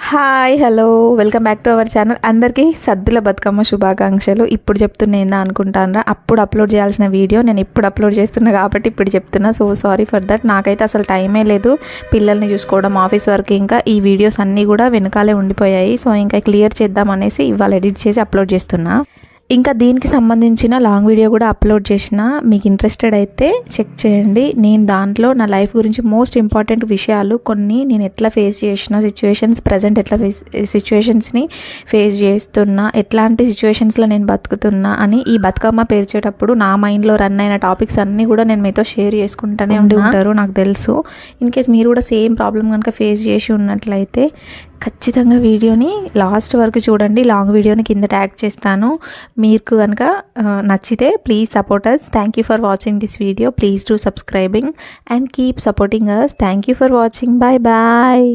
Hi hello welcome back to our channel. అందరికీ సద్దుల బతుకమ్మ శుభాకాంక్షలు. ఇప్పుడు చెప్తున్నా అనుకుంటానరా, అప్పుడు అప్లోడ్ చేయాల్సిన వీడియో నేను ఇప్పుడు అప్లోడ్ చేస్తున్నా కాబట్టి ఇప్పుడు చెప్తున్నా. So sorry for that. నాకైతే అసలు టైమే లేదు, పిల్లల్ని చూసుకోవడం, ఆఫీస్ వర్క్, ఇంకా ఈ వీడియోస్ అన్నీ కూడా వెనకాలే ఉండిపోయాయి. సో ఇంకా క్లియర్ చేద్దాం అనేసి ఇవాళ ఎడిట్ చేసి అప్లోడ్ చేస్తున్నా. ఇంకా దీనికి సంబంధించిన లాంగ్ వీడియో కూడా అప్లోడ్ చేసిన, మీకు ఇంట్రెస్టెడ్ అయితే చెక్ చేయండి. నేను దాంట్లో నా లైఫ్ గురించి మోస్ట్ ఇంపార్టెంట్ విషయాలు కొన్ని, నేను ఎట్లా ఫేస్ చేసిన సిచ్యువేషన్స్, ప్రజెంట్ ఎట్లా సిచ్యువేషన్స్ని ఫేస్ చేస్తున్నా, ఎట్లాంటి సిచ్యువేషన్స్లో నేను బతుకుతున్నా అని ఈ బతుకమ్మ పేర్చేటప్పుడు నా మైండ్లో రన్ అయిన టాపిక్స్ అన్నీ కూడా నేను మీతో షేర్ చేసుకుంటూనే ఉంటారు, నాకు తెలుసు. ఇన్ కేస్ మీరు కూడా సేమ్ ప్రాబ్లం కనుక ఫేస్ చేసి ఉన్నట్లయితే ఖచ్చితంగా వీడియోని లాస్ట్ వరకు చూడండి. లాంగ్ వీడియోని కింద ట్యాగ్ చేస్తాను. మీకు కనుక నచ్చితే please support us. Thank you for watching this video. Please do subscribing and keep supporting us. Thank you for watching. Bye bye.